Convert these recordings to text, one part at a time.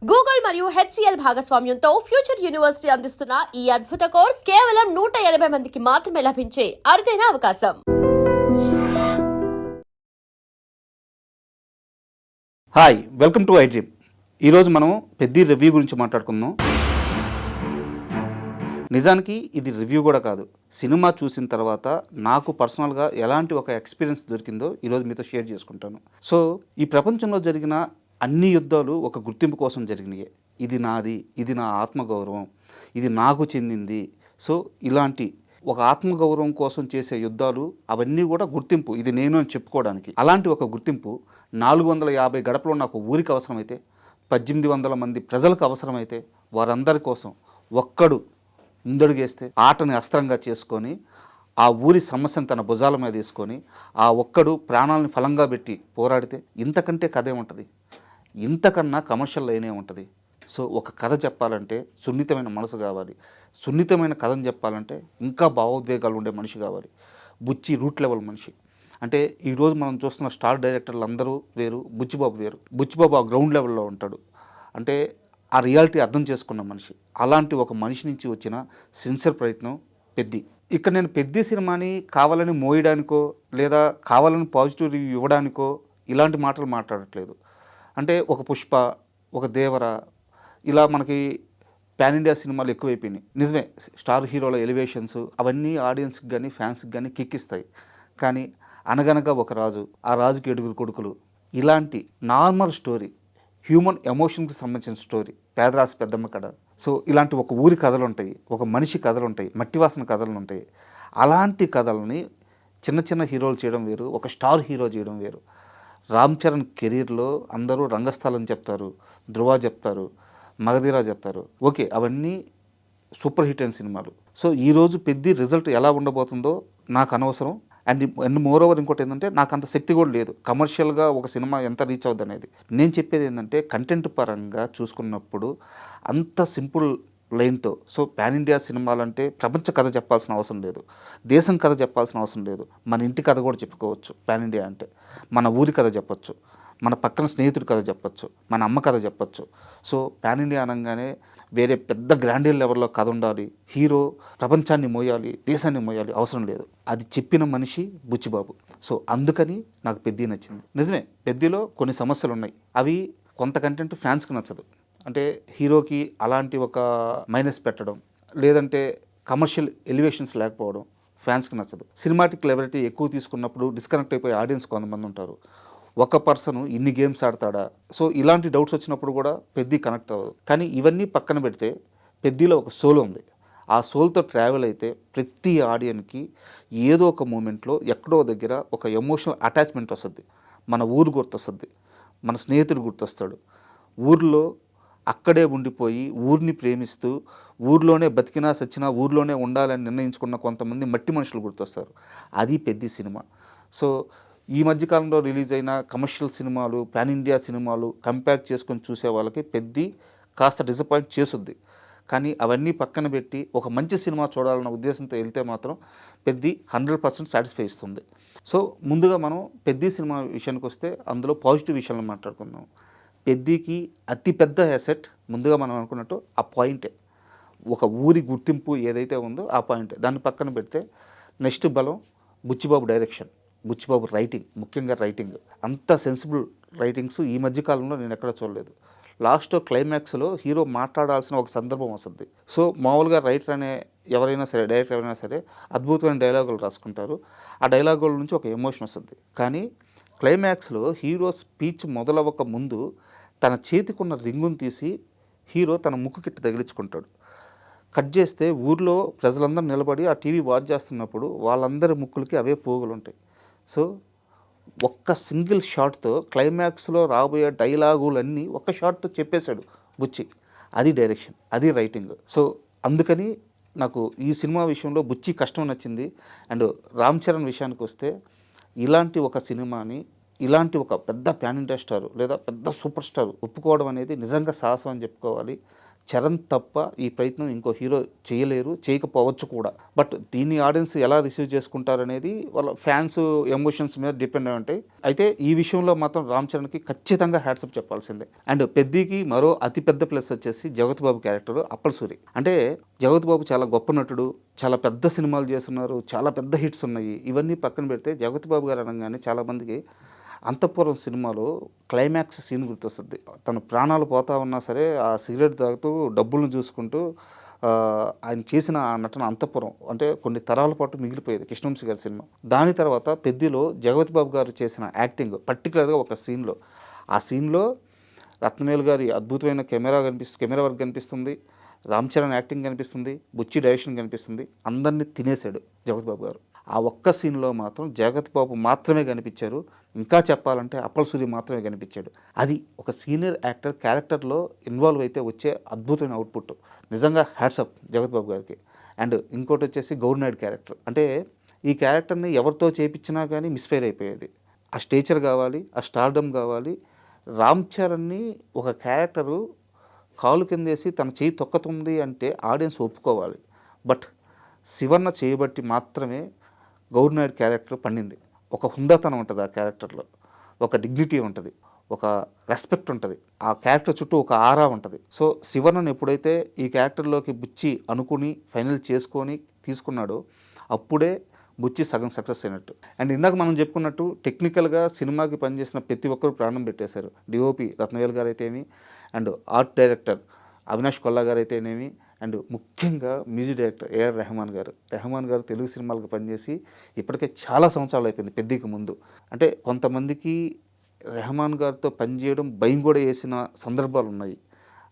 Google మరియు HCl భాగస్వామ్యంతో future university అందిస్తున్న ఈ అద్భుత కోర్స్ కేవలం 180 మందికి మాత్రమే లభించే అరుదైన అవకాశం. Hi, welcome to iDream. ఈరోజు మనం పెద్ద రివ్యూ గురించి మాట్లాడుకుందాం. నిజానికి ఇది రివ్యూ కూడా కాదు, సినిమా చూసిన తర్వాత నాకు పర్సనల్గా ఎలాంటి ఒక ఎక్స్పీరియన్స్ దొరికిందో ఈరోజు మీతో షేర్ చేసుకుంటాను. సో ఈ ప్రపంచంలో జరిగిన అన్ని యుద్ధాలు ఒక గుర్తింపు కోసం జరిగినాయి. ఇది నాది, ఇది నా ఆత్మగౌరవం, ఇది నాకు చెందింది. సో ఇలాంటి ఒక ఆత్మగౌరవం కోసం చేసే యుద్ధాలు అవన్నీ కూడా గుర్తింపు, ఇది నేను అని చెప్పుకోవడానికి. అలాంటి ఒక గుర్తింపు 450 గడపలో నాకు ఊరికి అవసరమైతే, 1800 మంది ప్రజలకు అవసరమైతే, వారందరి కోసం ఒక్కడు ముందడుగేస్తే ఆటని అస్త్రంగా చేసుకొని ఆ ఊరి సమస్యను తన భుజాల మీద తీసుకొని ఆ ఒక్కడు ప్రాణాలను ఫలంగా పెట్టి పోరాడితే ఇంతకంటే కథ ఏముంటుంది? ఇంతకన్నా కమర్షియల్ లైనే ఉంటుంది. సో ఒక కథ చెప్పాలంటే సున్నితమైన మనసు కావాలి, సున్నితమైన కథను చెప్పాలంటే ఇంకా భావోద్వేగాలు ఉండే మనిషి కావాలి. బుచ్చి రూట్ లెవెల్ మనిషి. అంటే ఈరోజు మనం చూస్తున్న స్టార్ డైరెక్టర్లు అందరూ వేరు, బుచ్చిబాబు వేరు. బుచ్చిబాబు ఆ గ్రౌండ్ లెవెల్లో ఉంటాడు. అంటే ఆ రియాలిటీ అర్థం చేసుకున్న మనిషి. అలాంటి ఒక మనిషి నుంచి వచ్చిన సిన్సియర్ ప్రయత్నం పెద్ది. ఇక్కడ నేను పెద్ది సినిమాని కావాలని మోయడానికో లేదా కావాలని పాజిటివ్ రివ్యూ ఇవ్వడానికో ఇలాంటి మాటలు మాట్లాడట్లేదు. అంటే ఒక పుష్ప, ఒక దేవర, ఇలా మనకి పాన్ ఇండియా సినిమాలు ఎక్కువైపోయినాయి. నిజమే, స్టార్ హీరోల ఎలివేషన్స్ అవన్నీ ఆడియన్స్కి కానీ ఫ్యాన్స్కి కానీ కిక్కిస్తాయి. కానీ అనగనగా ఒక రాజు, ఆ రాజుకి 7 కొడుకులు, ఇలాంటి నార్మల్ స్టోరీ, హ్యూమన్ ఎమోషన్కి సంబంధించిన స్టోరీ, పేదరాశి పెద్దమ్మ కథ. సో ఇలాంటి ఒక ఊరి కథలు ఉంటాయి, ఒక మనిషి కథలు ఉంటాయి, మట్టివాసన కథలు ఉంటాయి. అలాంటి కథల్ని చిన్న చిన్న హీరోలు చేయడం వేరు, ఒక స్టార్ హీరో చేయడం వేరు. రామ్ చరణ్ కెరీర్లో అందరూ రంగస్థలం చెప్తారు, ధృవ చెప్తారు, మగధీరా చెప్తారు. ఓకే, అవన్నీ సూపర్ హిట్ అయిన సినిమాలు. సో ఈరోజు పెద్ద రిజల్ట్ ఎలా ఉండబోతుందో నాకు అనవసరం. అండ్ మోర్ ఓవర్ ఇంకోటి ఏంటంటే నాకు అంత శక్తి కూడా లేదు కమర్షియల్గా ఒక సినిమా ఎంత రీచ్ అవుద్ది అనేది. నేను చెప్పేది ఏంటంటే కంటెంట్ పరంగా చూసుకున్నప్పుడు అంత సింపుల్ లైన్తో. సో పాన్ ఇండియా సినిమాలంటే ప్రపంచ కథ చెప్పాల్సిన అవసరం లేదు, దేశం కథ చెప్పాల్సిన అవసరం లేదు, మన ఇంటి కథ కూడా చెప్పుకోవచ్చు. పాన్ ఇండియా అంటే మన ఊరి కథ చెప్పచ్చు, మన పక్కన స్నేహితుడి కథ చెప్పచ్చు, మన అమ్మ కథ చెప్పచ్చు. సో పాన్ ఇండియా అనగానే వేరే పెద్ద గ్రాండియర్ లెవెల్లో కథ ఉండాలి, హీరో ప్రపంచాన్ని మోయాలి, దేశాన్ని మోయాలి, అవసరం లేదు. అది చెప్పిన మనిషి బుచ్చిబాబు. సో అందుకని నాకు పెద్ది నచ్చింది. నిజమే, పెద్దిలో కొన్ని సమస్యలు ఉన్నాయి. అవి కొంత కంటెంట్ ఫ్యాన్స్కి నచ్చదు. అంటే హీరోకి అలాంటి ఒక మైనస్ పెట్టడం, లేదంటే కమర్షియల్ ఎలివేషన్స్ లేకపోవడం ఫ్యాన్స్కి నచ్చదు. సినిమాటిక్ లెవెలిటీ ఎక్కువ తీసుకున్నప్పుడు డిస్కనెక్ట్ అయిపోయే ఆడియన్స్ కొంతమంది ఉంటారు. ఒక పర్సన్ ఇన్ని గేమ్స్ ఆడతాడా? సో ఇలాంటి డౌట్స్ వచ్చినప్పుడు కూడా పెద్ది కనెక్ట్ అవ్వదు. కానీ ఇవన్నీ పక్కన పెడితే పెద్దిలో ఒక సోల్ ఉంది. ఆ సోల్తో ట్రావెల్ అయితే ప్రతి ఆడియన్కి ఏదో ఒక మూమెంట్లో ఎక్కడో దగ్గర ఒక ఎమోషనల్ అటాచ్మెంట్ వస్తుంది. మన ఊరు గుర్తొస్తుంది, మన స్నేహితుడు గుర్తొస్తాడు. ఊర్లో అక్కడే ఉండిపోయి ఊరిని ప్రేమిస్తూ ఊర్లోనే బతికినా సచ్చినా ఊర్లోనే ఉండాలని నిర్ణయించుకున్న కొంతమంది మట్టి మనుషులు గుర్తొస్తారు. అది పెద్ద సినిమా. సో ఈ మధ్యకాలంలో రిలీజ్ అయిన కమర్షియల్ సినిమాలు, పాన్ ఇండియా సినిమాలు కంపేర్ చేసుకొని చూసే వాళ్ళకి పెద్ది కాస్త డిసప్పాయింట్ చేసుద్ది. కానీ అవన్నీ పక్కన పెట్టి ఒక మంచి సినిమా చూడాలన్న ఉద్దేశంతో వెళ్తే మాత్రం పెద్ది 100% సాటిస్ఫై ఇస్తుంది. సో ముందుగా మనం పెద్ది సినిమా విషయానికి వస్తే అందులో పాజిటివ్ విషయాలను మాట్లాడుకుందాం. పెద్దికి అతిపెద్ద అసెట్ ముందుగా మనం అనుకున్నట్టు ఆ పాయింటే, ఒక ఊరి గుర్తింపు ఏదైతే ఉందో ఆ పాయింటే. దాన్ని పక్కన పెడితే నెక్స్ట్ బలం బుచ్చిబాబు డైరెక్షన్, బుచ్చిబాబు రైటింగ్, ముఖ్యంగా రైటింగ్. అంత సెన్సిబుల్ రైటింగ్స్ ఈ మధ్యకాలంలో నేను ఎక్కడ చూడలేదు. లాస్ట్ క్లైమాక్స్లో హీరో మాట్లాడాల్సిన ఒక సందర్భం వస్తుంది. సో మామూలుగా రైటర్ అనే ఎవరైనా సరే, డైరెక్టర్ ఎవరైనా సరే అద్భుతమైన డైలాగులు రాసుకుంటారు. ఆ డైలాగుల నుంచి ఒక ఎమోషన్ వస్తుంది. కానీ క్లైమాక్స్లో హీరో స్పీచ్ మొదలవ్వక ముందు తన చేతికున్న రింగును తీసి హీరో తన ముక్కుకిట్టి తగిలించుకుంటాడు. కట్ చేస్తే ఊర్లో ప్రజలందరూ నిలబడి ఆ టీవీ వాచ్ చేస్తున్నప్పుడు వాళ్ళందరి ముక్కులకి అవే పోగులు ఉంటాయి. సో ఒక్క సింగిల్ షాట్తో క్లైమాక్స్లో రాబోయే డైలాగులన్నీ ఒక్క షాట్తో చెప్పేశాడు బుచ్చి. అది డైరెక్షన్, అది రైటింగ్. సో అందుకని నాకు ఈ సినిమా విషయంలో బుచ్చి కష్టం నచ్చింది. అండ్ రామ్ చరణ్ విషయానికి వస్తే ఇలాంటి ఒక సినిమాని, ఇలాంటి ఒక పెద్ద పాన్ ఇండియా స్టార్ లేదా పెద్ద సూపర్ స్టార్ ఒప్పుకోవడం అనేది నిజంగా సాహసం అని చెప్పుకోవాలి. చరణ్ తప్ప ఈ ప్రయత్నం ఇంకో హీరో చేయలేరు, చేయకపోవచ్చు కూడా. బట్ దీన్ని ఆడియన్స్ ఎలా రిసీవ్ చేసుకుంటారనేది వాళ్ళ ఫ్యాన్స్ ఎమోషన్స్ మీద డిపెండ్ అయి ఉంటాయి. అయితే ఈ విషయంలో మాత్రం రామ్ చరణ్కి ఖచ్చితంగా హ్యాట్సప్ చెప్పాల్సిందే. అండ్ పెద్దికి మరో అతిపెద్ద ప్లస్ వచ్చేసి జగత్ బాబు క్యారెక్టర్ అప్పల్ సూరి. అంటే జగత్ బాబు చాలా గొప్ప నటుడు, చాలా పెద్ద సినిమాలు చేస్తున్నారు, చాలా పెద్ద హిట్స్ ఉన్నాయి. ఇవన్నీ పక్కన పెడితే జగత్ బాబు గారు అనగానే చాలామందికి అంతఃపురం సినిమాలో క్లైమాక్స్ సీన్ గుర్తొస్తుంది. తన ప్రాణాలు పోతా ఉన్నా సరే ఆ సిగరెట్ తాగుతూ డబ్బులను చూసుకుంటూ ఆయన చేసిన ఆ నటన అంతఃపురం అంటే కొన్ని తరాల పాటు మిగిలిపోయేది కృష్ణవంశీ గారి సినిమా. దాని తర్వాత పెద్దిలో జగపతి బాబు గారు చేసిన యాక్టింగ్ పర్టికులర్గా ఒక సీన్లో, ఆ సీన్లో రత్నవేలు గారి అద్భుతమైన కెమెరా వర్క్ కనిపిస్తుంది, రామ్ చరణ్ యాక్టింగ్ కనిపిస్తుంది, బుచ్చి డైరెక్షన్ కనిపిస్తుంది. అందరినీ తినేశాడు జగపతి బాబు గారు. ఆ ఒక్క సీన్లో మాత్రం జగత్ బాబు మాత్రమే కనిపించారు. ఇంకా చెప్పాలంటే అప్పల్ సూరి మాత్రమే కనిపించాడు. అది ఒక సీనియర్ యాక్టర్ క్యారెక్టర్లో ఇన్వాల్వ్ అయితే వచ్చే అద్భుతమైన అవుట్పుట్. నిజంగా హ్యాట్సప్ జగత్ బాబు గారికి. అండ్ ఇంకోటి వచ్చేసి గౌర్నాయుడు క్యారెక్టర్. అంటే ఈ క్యారెక్టర్ని ఎవరితో చేపించినా కానీ మిస్ఫైర్ అయిపోయేది. ఆ స్టేచర్ కావాలి, ఆ స్టార్డమ్ కావాలి. రామ్ చరణ్ని ఒక క్యారెక్టరు కాలు కిందేసి తన చేయి తొక్కుతుంది అంటే ఆడియన్స్ ఒప్పుకోవాలి. బట్ శివన్న చేయబట్టి మాత్రమే గౌర్నాయుడు క్యారెక్టర్ పండింది. ఒక హుందాతనం ఉంటుంది ఆ క్యారెక్టర్లో, ఒక డిగ్నిటీ ఉంటుంది, ఒక రెస్పెక్ట్ ఉంటుంది. ఆ క్యారెక్టర్ చుట్టూ ఒక ఆరా ఉంటుంది. సో శివన్నను ఎప్పుడైతే ఈ క్యారెక్టర్లోకి బుచ్చి అనుకుని ఫైనల్ చేసుకొని తీసుకున్నాడో అప్పుడే బుచ్చి సగం సక్సెస్ అయినట్టు. అండ్ ఇందాక మనం చెప్పుకున్నట్టు టెక్నికల్గా సినిమాకి పనిచేసిన ప్రతి ఒక్కరు ప్రాణం పెట్టేశారు. డిఓపి రత్నవేల్ గారు అయితేనేమి, and art director Avinash Kolla గారు అయితేనేమి, అండ్ ముఖ్యంగా మ్యూజిక్ డైరెక్టర్ ఏఆర్ రెహమాన్ గారు తెలుగు సినిమాలకు పనిచేసి ఇప్పటికే చాలా సంవత్సరాలు అయిపోయింది పెద్దికి ముందు. అంటే కొంతమందికి రెహమాన్ గారితో పనిచేయడం భయం కూడా వేసిన సందర్భాలు ఉన్నాయి.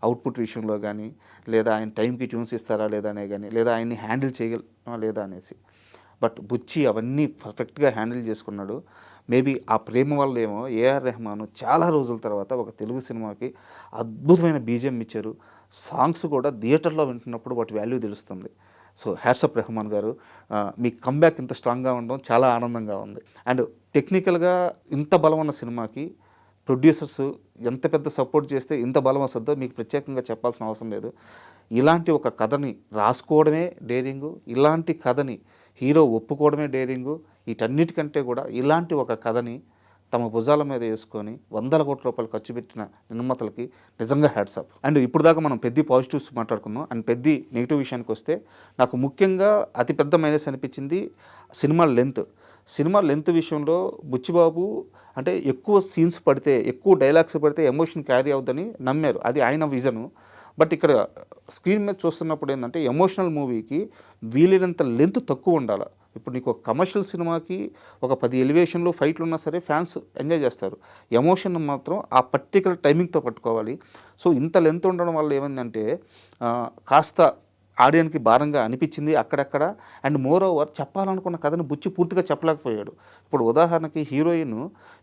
అవుట్పుట్ విషయంలో కానీ, లేదా ఆయన టైంకి ట్యూన్స్ ఇస్తారా లేదా అనే కానీ, లేదా ఆయన్ని హ్యాండిల్ చేయగలమా లేదా అనేసి. బట్ బుచ్చి అవన్నీ పర్ఫెక్ట్గా హ్యాండిల్ చేసుకున్నాడు. మేబీ ఆ ప్రేమ వల్ల ఏమో ఏఆర్ రెహమాన్ చాలా రోజుల తర్వాత ఒక తెలుగు సినిమాకి అద్భుతమైన బీజిఎం ఇచ్చారు. సాంగ్స్ కూడా థియేటర్లో వింటున్నప్పుడు వాటి వాల్యూ తెలుస్తుంది. సో హ్యాట్సప్ రెహమాన్ గారు, మీ కంబ్యాక్ ఇంత స్ట్రాంగ్గా ఉండడం చాలా ఆనందంగా ఉంది. అండ్ టెక్నికల్గా ఇంత బలం ఉన్న సినిమాకి ప్రొడ్యూసర్స్ ఎంత పెద్ద సపోర్ట్ చేస్తే ఇంత బలం వస్తుందో మీకు ప్రత్యేకంగా చెప్పాల్సిన అవసరం లేదు. ఇలాంటి ఒక కథని రాసుకోవడమే డేరింగు, ఇలాంటి కథని హీరో ఒప్పుకోవడమే డేరింగు. వీటన్నిటికంటే కూడా ఇలాంటి ఒక కథని తమ భుజాల మీద వేసుకొని వందల కోట్ల రూపాయలు ఖర్చు పెట్టిన నిర్మాతలకి నిజంగా హ్యాట్సాప్. అండ్ ఇప్పుడు దాకా మనం పెద్ద పాజిటివ్స్ మాట్లాడుకుందాం. అండ్ పెద్ద నెగిటివ్ విషయానికి వస్తే నాకు ముఖ్యంగా అతిపెద్ద మైనస్ అనిపించింది సినిమా లెంత్ విషయంలో బుచ్చిబాబు అంటే ఎక్కువ సీన్స్ పడితే, ఎక్కువ డైలాగ్స్ పడితే ఎమోషన్ క్యారీ అవుద్దని నమ్మారు. అది ఆయన విజను. బట్ ఇక్కడ స్క్రీన్ మీద చూస్తున్నప్పుడు ఏంటంటే ఎమోషనల్ మూవీకి వీలైనంత లెంత్ తక్కువ ఉండాలి. ఇప్పుడు నీకు ఒక కమర్షియల్ సినిమాకి ఒక 10 ఎలివేషన్లు ఫైట్లు ఉన్నా సరే ఫ్యాన్స్ ఎంజాయ్ చేస్తారు. ఎమోషన్ మాత్రం ఆ పర్టికులర్ టైమింగ్తో పట్టుకోవాలి. సో ఇంత లెంత్ ఉండడం వల్ల ఏమైందంటే కాస్త ఆడియన్కి భారంగా అనిపించింది అక్కడక్కడ. అండ్ మోర్ ఓవర్ చెప్పాలనుకున్న కథను బుచ్చి పూర్తిగా చెప్పలేకపోయాడు. ఇప్పుడు ఉదాహరణకి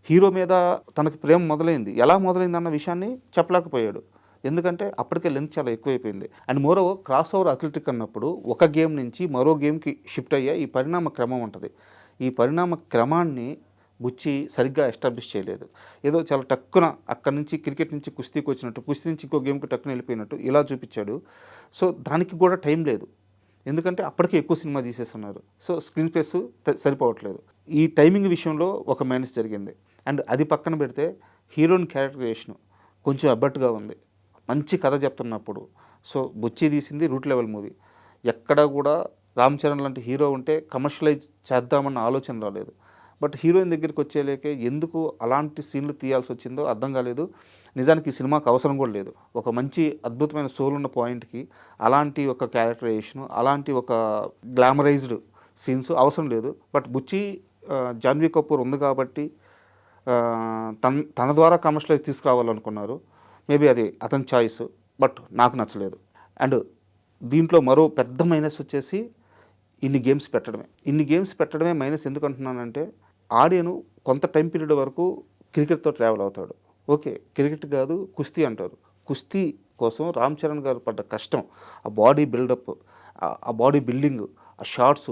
హీరో మీద తనకి ప్రేమ మొదలైంది, ఎలా మొదలైంది అన్న విషయాన్ని చెప్పలేకపోయాడు. ఎందుకంటే అప్పటికే లెంత్ చాలా ఎక్కువైపోయింది. And more over cross over athletic అన్నప్పుడు ఒక గేమ్ నుంచి మరో గేమ్కి షిఫ్ట్ అయ్యే ఈ పరిణామ క్రమం ఉంటుంది. ఈ పరిణామ క్రమాన్ని బుచ్చి సరిగ్గా ఎస్టాబ్లిష్ చేయలేదు. ఏదో చాలా టక్కున అక్కడి నుంచి క్రికెట్ నుంచి కుస్తీకి వచ్చినట్టు, కుస్తీ నుంచి ఇంకో గేమ్కి టక్కున వెళ్ళిపోయినట్టు ఇలా చూపించాడు. సో దానికి కూడా టైం లేదు, ఎందుకంటే అప్పటికే ఎక్కువ సినిమా తీసేస్తున్నారు. సో స్క్రీన్ స్పేస్ సరిపోవట్లేదు. ఈ టైమింగ్ విషయంలో ఒక మైనస్ జరిగింది. అండ్ అది పక్కన పెడితే హీరోయిన్ క్యారెక్టరైజేషన్ కొంచెం అబ్బట్టుగా ఉంది. మంచి కథ చెప్తున్నప్పుడు సో బుచ్చి తీసింది రూట్ లెవెల్ మూవీ. ఎక్కడా కూడా రామ్ చరణ్ లాంటి హీరో ఉంటే కమర్షియలైజ్ చేద్దామన్న ఆలోచన రాలేదు. బట్ హీరోయిన్ దగ్గరికి వచ్చేలేకే ఎందుకు అలాంటి సీన్లు తీయాల్సి వచ్చిందో అర్థం కాలేదు. నిజానికి ఈ సినిమాకి అవసరం కూడా లేదు. ఒక మంచి అద్భుతమైన సోల్ ఉన్న పాయింట్కి అలాంటి ఒక క్యారెక్టరైజేషన్, అలాంటి ఒక గ్లామరైజ్డ్ సీన్స్ అవసరం లేదు. బట్ బుచ్చి జాన్వీ కపూర్ ఉంది కాబట్టి తన ద్వారా కమర్షియలైజ్ తీసుకురావాలనుకున్నారు. మేబీ అది అతని చాయిస్, బట్ నాకు నచ్చలేదు. అండ్ దీంట్లో మరో పెద్ద మైనస్ వచ్చేసి ఇన్ని గేమ్స్ పెట్టడమే మైనస్. ఎందుకు అంటున్నానంటే ఆడియను కొంత టైం పీరియడ్ వరకు క్రికెట్తో ట్రావెల్ అవుతాడు. ఓకే, క్రికెట్ కాదు కుస్తీ అంటారు. కుస్తీ కోసం రామ్ చరణ్ గారు పడ్డ కష్టం, ఆ బాడీ బిల్డప్, ఆ బాడీ బిల్డింగ్, ఆ షార్ట్స్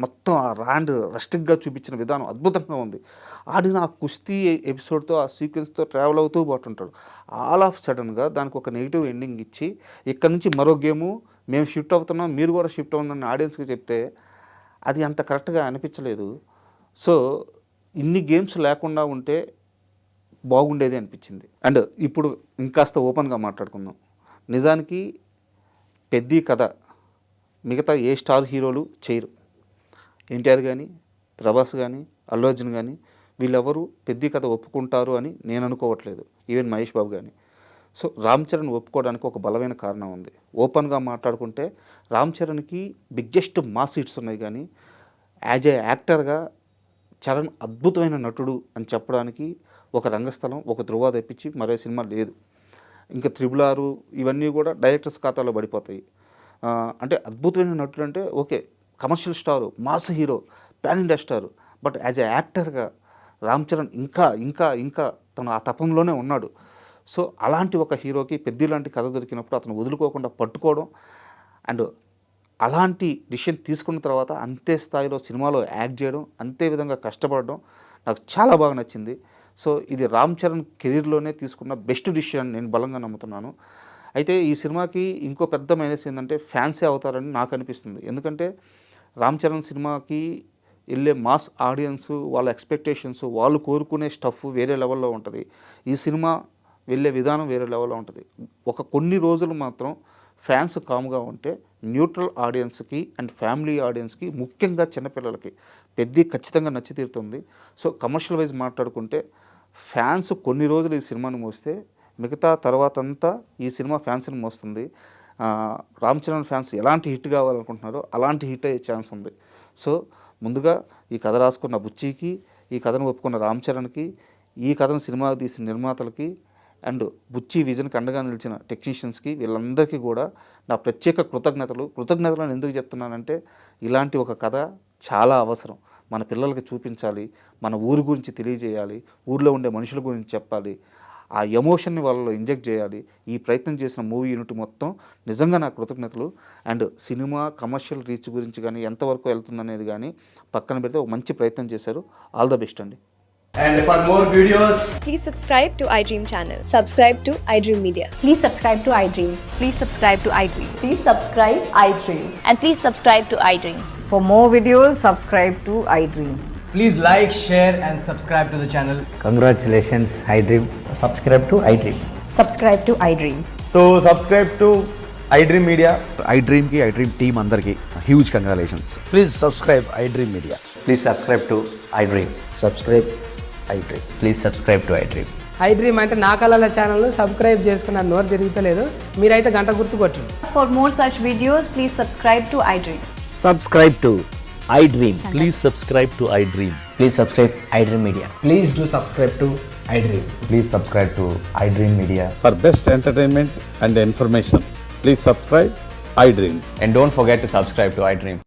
మొత్తం ఆ ర్యాండ్ రస్టిక్గా చూపించిన విధానం అద్భుతంగా ఉంది. ఆడిన ఆ కుస్తీ ఎపిసోడ్తో ఆ సీక్వెన్స్తో ట్రావెల్ అవుతూ పోతుంటాడు. ఆల్ ఆఫ్ సడన్గా దానికి ఒక నెగిటివ్ ఎండింగ్ ఇచ్చి ఇక్కడ నుంచి మరో గేము మేము షిఫ్ట్ అవుతున్నాం, మీరు కూడా షిఫ్ట్ అవ్వండి ఆడియన్స్కి చెప్తే అది అంత కరెక్ట్గా అనిపించలేదు. సో ఇన్ని గేమ్స్ లేకుండా ఉంటే బాగుండేది అనిపించింది. అండ్ ఇప్పుడు ఇంకాస్త ఓపెన్గా మాట్లాడుకుందాం. నిజానికి పెద్ద కథ మిగతా ఏ స్టార్ హీరోలు చేయరు. ఎన్టీఆర్ కానీ, ప్రభాస్ కానీ, అల్లు అర్జున్ కానీ వీళ్ళెవరూ పెద్ద కథ ఒప్పుకుంటారు అని నేను అనుకోవట్లేదు. ఈవెన్ మహేష్ బాబు కానీ. సో రామ్ చరణ్ ఒప్పుకోవడానికి ఒక బలమైన కారణం ఉంది. ఓపెన్గా మాట్లాడుకుంటే రామ్ చరణ్కి బిగ్గెస్ట్ మాస్ హిట్స్ ఉన్నాయి, కానీ యాజ్ ఏ యాక్టర్గా చరణ్ అద్భుతమైన నటుడు అని చెప్పడానికి ఒక రంగస్థలం, ఒక ధృవ తెప్పించి మరో సినిమా లేదు. ఇంకా 6 ఇవన్నీ కూడా డైరెక్టర్స్ ఖాతాలో పడిపోతాయి. అంటే అద్భుతమైన నటుడు అంటే okay, commercial star, mass hero, pan India star. But as a యాక్టర్గా రామ్ చరణ్ ఇంకా ఇంకా ఇంకా తను ఆ తపంలోనే ఉన్నాడు. సో అలాంటి ఒక హీరోకి పెద్ద లాంటి కథ దొరికినప్పుడు అతను వదులుకోకుండా పట్టుకోవడం అండ్ అలాంటి డిసిషన్ తీసుకున్న తర్వాత అంతే స్థాయిలో సినిమాలో యాక్ట్ చేయడం, అంతే విధంగా కష్టపడడం నాకు చాలా బాగా నచ్చింది. సో ఇది రామ్ చరణ్ కెరీర్లోనే తీసుకున్న బెస్ట్ డిసిషన్ నేను బలంగా నమ్ముతున్నాను. అయితే ఈ సినిమాకి ఇంకో పెద్ద మైనస్ ఏంటంటే ఫ్యాన్సే అవుతారని నాకు అనిపిస్తుంది. ఎందుకంటే రామ్ చరణ్ సినిమాకి వెళ్ళే మాస్ ఆడియన్స్, వాళ్ళ ఎక్స్పెక్టేషన్స్, వాళ్ళు కోరుకునే స్టఫ్ వేరే లెవెల్లో ఉంటుంది. ఈ సినిమా వెళ్ళే విధానం వేరే లెవెల్లో ఉంటుంది. కొన్ని రోజులు మాత్రం ఫ్యాన్స్ కామ్గా ఉంటే న్యూట్రల్ ఆడియన్స్కి అండ్ ఫ్యామిలీ ఆడియన్స్కి, ముఖ్యంగా చిన్నపిల్లలకి ఖచ్చితంగా నచ్చి తీరుతుంది. సో కమర్షియల్ వైజ్ మాట్లాడుకుంటే ఫ్యాన్స్ కొన్ని రోజులు ఈ సినిమాను మోస్తే మిగతా తర్వాత అంతా ఈ సినిమా ఫ్యాన్స్ని మోస్తుంది. రామ్ చరణ్ ఫ్యాన్స్ ఎలాంటి హిట్ కావాలనుకుంటున్నారో అలాంటి హిట్ అయ్యే ఛాన్స్ ఉంది. సో ముందుగా ఈ కథ రాసుకున్న బుచ్చికి, ఈ కథను ఒప్పుకున్న రామ్ చరణ్కి, ఈ కథను సినిమా తీసిన నిర్మాతలకి అండ్ బుచ్చి విజన్కి అండగా నిలిచిన టెక్నీషియన్స్కి, వీళ్ళందరికీ కూడా నా ప్రత్యేక కృతజ్ఞతలను ఎందుకు చెప్తున్నానంటే ఇలాంటి ఒక కథ చాలా అవసరం. మన పిల్లలకి చూపించాలి, మన ఊరు గురించి తెలియజేయాలి, ఊర్లో ఉండే మనుషుల గురించి చెప్పాలి, ఆ ఎమోషన్ని వాళ్ళలో ఇంజెక్ట్ చేయాలి. ఈ ప్రయత్నం చేసిన మూవీ యూనిట్ మొత్తం నిజంగా నా కృతజ్ఞతలు. అండ్ సినిమా కమర్షియల్ రీచ్ గురించి కానీ ఎంతవరకు వెళ్తుందనేది కానీ పక్కన పెడితే ఒక మంచి ప్రయత్నం చేశారు. ఆల్ ద బెస్ట్ అండి. And for more videos, Please subscribe to iDream channel. Subscribe to iDream Media. Please subscribe to iDream. Please subscribe to iDream. Please subscribe iDream. And please subscribe to iDream. For more videos, subscribe to iDream. please like, share and subscribe to the channel. Congratulations, iDream. Subscribe to iDream. Subscribe to iDream. So subscribe to iDream Media. iDream ki iDream team andarki huge congratulations. Please subscribe iDream Media. Please subscribe to iDream. Subscribe iDream. Please subscribe to iDream. iDream అంటే నా కళల ఛానల్ను subscribe చేసుకున్న నోరు తిరుగుతలేదు, మీరైతే గంట గుర్తు కొట్టండి. For more such videos, please subscribe to iDream. Subscribe to iDream. Please subscribe to iDream. Please subscribe iDream Media. Please do subscribe to iDream. Please subscribe to iDream Media. For best entertainment and information, please subscribe iDream. And don't forget to subscribe to iDream.